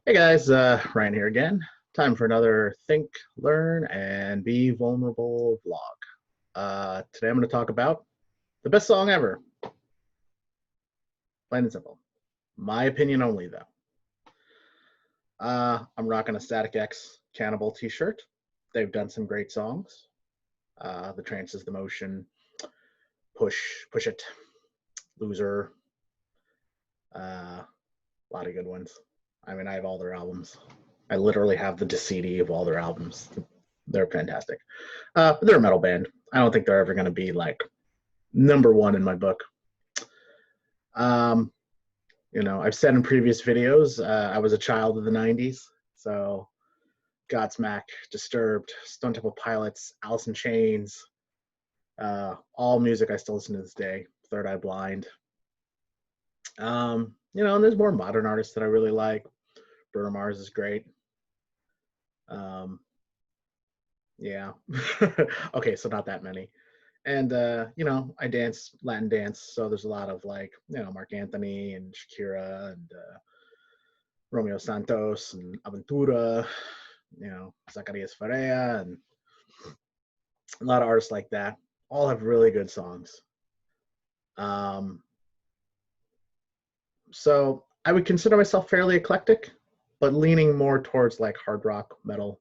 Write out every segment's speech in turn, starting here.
Hey guys, Ryan here again. Time for another Think, Learn, and Be Vulnerable vlog. Today I'm going to talk about the best song ever. Plain and simple. My opinion only, though. I'm rocking a Static X Cannibal t-shirt. They've done some great songs. The Trance is the Motion, Push It, Loser. A lot of good ones. I mean, I have all their albums. I literally have the CD of all their albums. They're fantastic. But they're a metal band. I don't think they're ever going to be like number one in my book. I've said in previous videos, I was a child of the 90s. So Godsmack, Disturbed, Stone Temple Pilots, Alice in Chains, all music I still listen to this day. Third Eye Blind. And there's more modern artists that I really like. Bruno Mars is great. Yeah. Okay, so not that many. And I dance Latin dance, so there's a lot of Mark Anthony and Shakira and Romeo Santos and Aventura, Zacarias Ferreira, and a lot of artists like that. All have really good songs. So I would consider myself fairly eclectic, but leaning more towards like hard rock, metal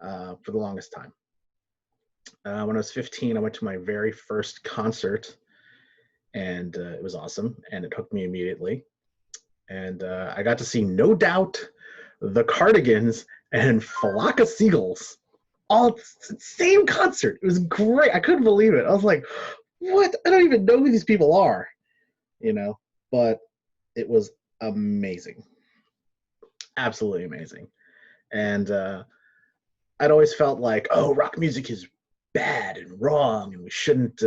for the longest time. When I was 15, I went to my very first concert, and it was awesome, and it hooked me immediately. And I got to see No Doubt, The Cardigans, and Flocka Seagulls all same concert. It was great. I couldn't believe it. I was like, what? I don't even know who these people are, but it was amazing. Absolutely amazing. And I'd always felt like, oh, rock music is bad and wrong, and we shouldn't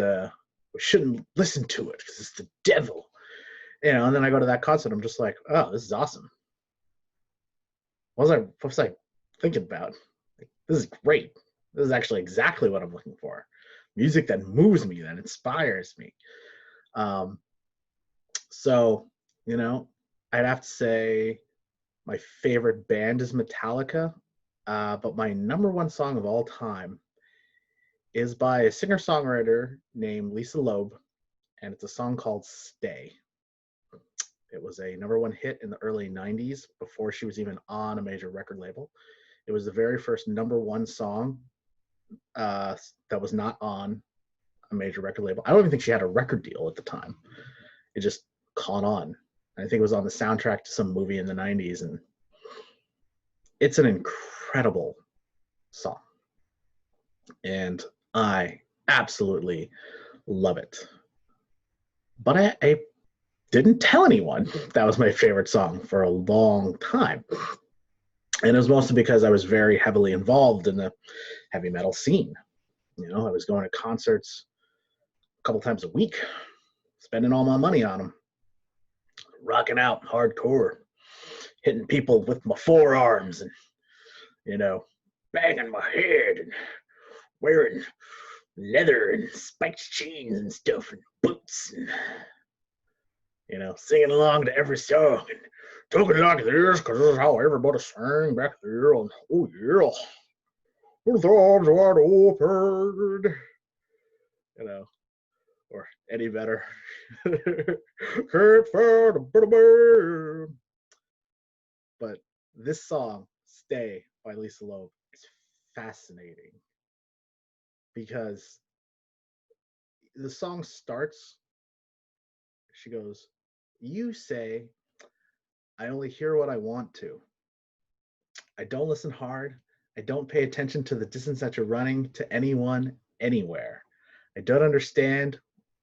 listen to it because it's the devil, And then I go to that concert, I'm just like, oh, this is awesome. What was I thinking about? Like, this is great. This is actually exactly what I'm looking for. Music that moves me, that inspires me. So, I'd have to say my favorite band is Metallica, but my number one song of all time is by a singer-songwriter named Lisa Loeb, and it's a song called Stay. It was a number one hit in the early 90s before she was even on a major record label. It was the very first number one song that was not on a major record label. I don't even think she had a record deal at the time. It just caught on. I think it was on the soundtrack to some movie in the 90s, and it's an incredible song. And I absolutely love it. But I didn't tell anyone that was my favorite song for a long time. And it was mostly because I was very heavily involved in the heavy metal scene. I was going to concerts a couple times a week, spending all my money on them, rocking out hardcore, hitting people with my forearms and, banging my head and wearing leather and spiked chains and stuff and boots and, singing along to every song and talking like this because this is how everybody sang back there. And, oh, yeah. With arms wide open. Or Eddie Vedder. But this song, Stay by Lisa Loeb, is fascinating because the song starts, she goes, you say, I only hear what I want to. I don't listen hard. I don't pay attention to the distance that you're running to anyone, anywhere. I don't understand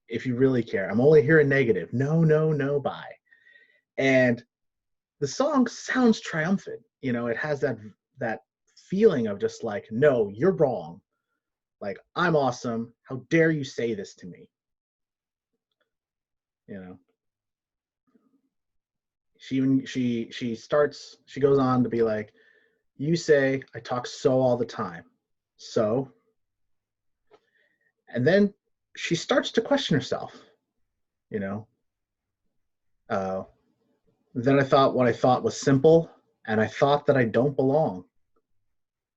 if you really care. I'm only hearing negative. No, bye. And the song sounds triumphant. It has that feeling of just like, no, you're wrong. Like, I'm awesome. How dare you say this to me? She goes on to be like, you say I talk so all the time. So, and then she starts to question herself, Then I thought what I thought was simple and I thought that I don't belong.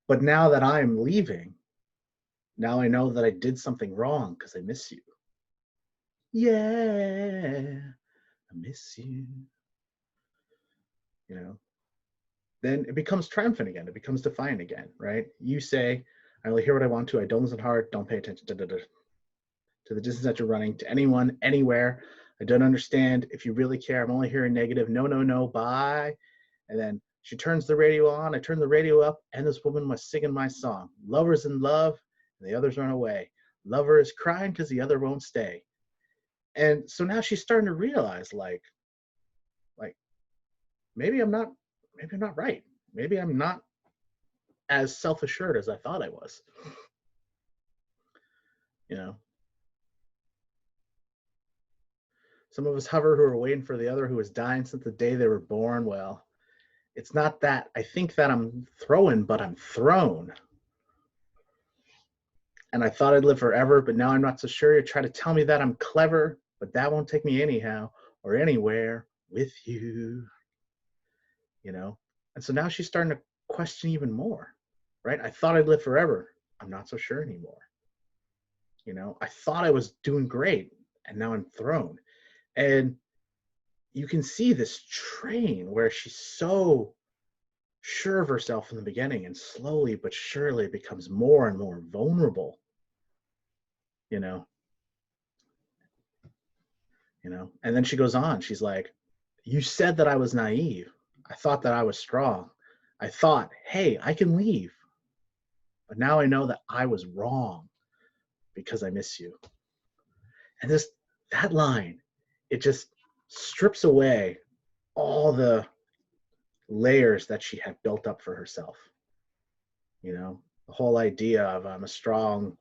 But now that I'm leaving, now I know that I did something wrong because I miss you. Yeah, I miss you. You know, then it becomes triumphant again. It becomes defiant again, right? You say, I only hear what I want to. I don't listen hard. Don't pay attention to the distance that you're running, to anyone, anywhere. I don't understand. If you really care, I'm only hearing negative. No, no, no, bye. And then she turns the radio on. I turn the radio up, and this woman was singing my song. Lovers in love, and the others run away. Lover is crying because the other won't stay. And so now she's starting to realize, like maybe I'm not right. Maybe I'm not as self-assured as I thought I was. You know, some of us hover who are waiting for the other who is dying since the day they were born. Well, it's not that I think that I'm throwing, but I'm thrown. And I thought I'd live forever, but now I'm not so sure. You try to tell me that I'm clever, but that won't take me anyhow or anywhere with you, you know? And so now she's starting to question even more, right? I thought I'd live forever. I'm not so sure anymore. You know, I thought I was doing great, and now I'm thrown. And you can see this train where she's so sure of herself in the beginning and slowly but surely becomes more and more vulnerable, you know, and then she goes on, she's like, you said that I was naive. I thought that I was strong. I thought, hey, I can leave. But now I know that I was wrong because I miss you. And that line, it just strips away all the layers that she had built up for herself. The whole idea of I'm a strong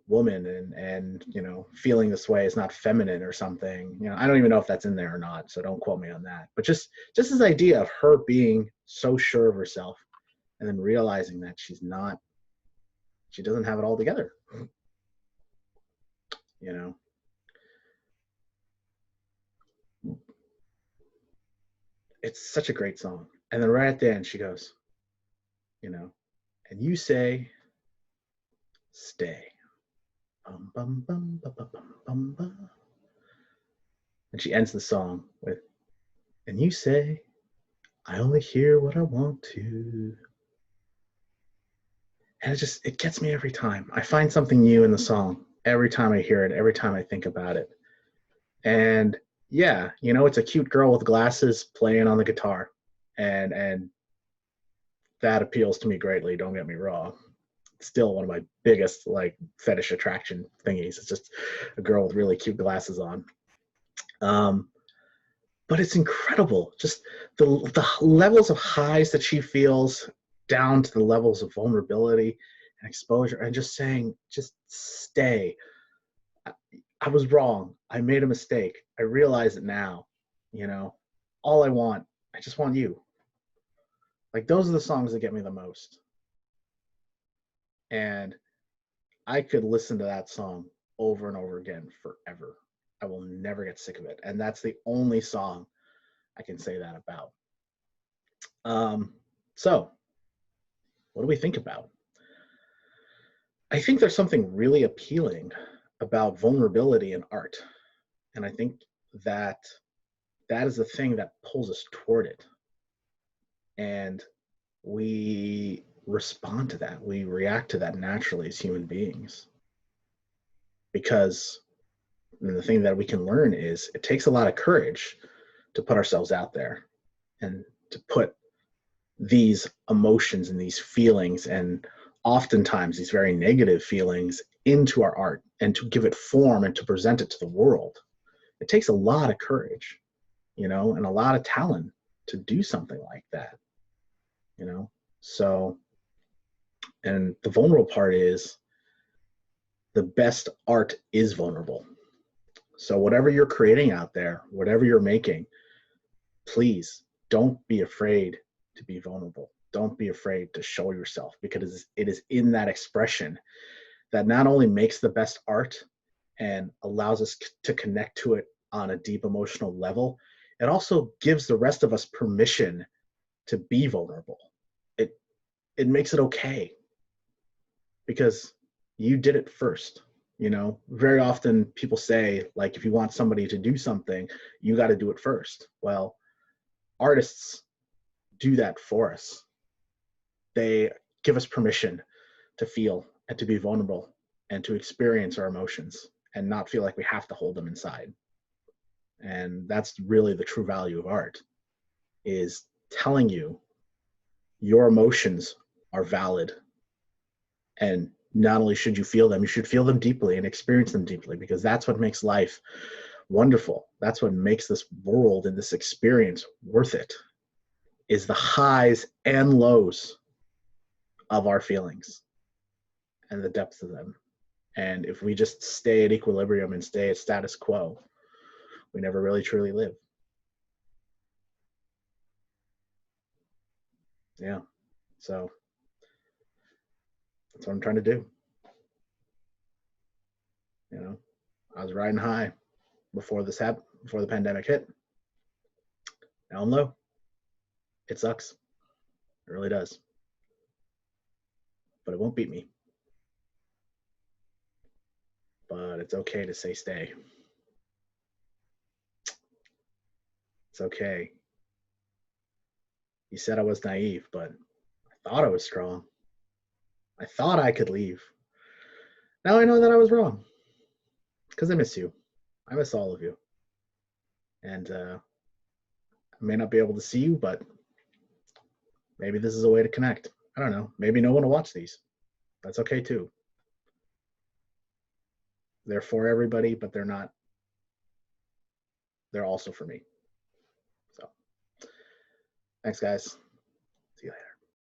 woman and feeling this way is not feminine or something. I don't even know if that's in there or not, so don't quote me on that. But just this idea of her being so sure of herself and then realizing that she doesn't have it all together. It's such a great song. And then right at the end she goes, and you say stay. Bum, bum, bum, bum, bum, bum, bum. And she ends the song with, and you say, I only hear what I want to. And it gets me every time. I find something new in the song every time I hear it, every time I think about it. And yeah, it's a cute girl with glasses playing on the guitar. And that appeals to me greatly, don't get me wrong. It's still one of my biggest fetish attraction thingies. It's just a girl with really cute glasses on. But it's incredible, just the levels of highs that she feels down to the levels of vulnerability and exposure, and just saying, just stay. I was wrong. I made a mistake. I realize it now. All I just want you. Those are the songs that get me the most. And I could listen to that song over and over again forever. I will never get sick of it. And that's the only song I can say that about. So what do we think about? I think there's something really appealing about vulnerability in art. And I think that is the thing that pulls us toward it. And we respond to that. We react to that naturally as human beings. Because the thing that we can learn is it takes a lot of courage to put ourselves out there and to put these emotions and these feelings, and oftentimes these very negative feelings, into our art and to give it form and to present it to the world. It takes a lot of courage, and a lot of talent to do something like that, So, and the vulnerable part is the best art is vulnerable. So whatever you're creating out there, whatever you're making, please don't be afraid to be vulnerable. Don't be afraid to show yourself, because it is in that expression that not only makes the best art and allows us to connect to it on a deep emotional level, it also gives the rest of us permission to be vulnerable. It makes it okay because you did it first. Very often people say, like, if you want somebody to do something, you got to do it first. Well, artists do that for us. They give us permission to feel and to be vulnerable and to experience our emotions and not feel like we have to hold them inside. And that's really the true value of art, is telling you your emotions are valid. And not only should you feel them, you should feel them deeply and experience them deeply, because that's what makes life wonderful. That's what makes this world and this experience worth it, is the highs and lows of our feelings and the depths of them. And if we just stay at equilibrium and stay at status quo, we never really truly live. Yeah. So that's what I'm trying to do. I was riding high before before the pandemic hit. Now I'm low. It sucks. It really does. But it won't beat me. But it's okay to say stay. It's okay. You said I was naive, but I thought I was strong. I thought I could leave. Now I know that I was wrong. Because I miss you. I miss all of you. And I may not be able to see you, but maybe this is a way to connect. I don't know. Maybe no one will watch these. That's okay too. They're for everybody, but they're not. They're also for me. So thanks, guys.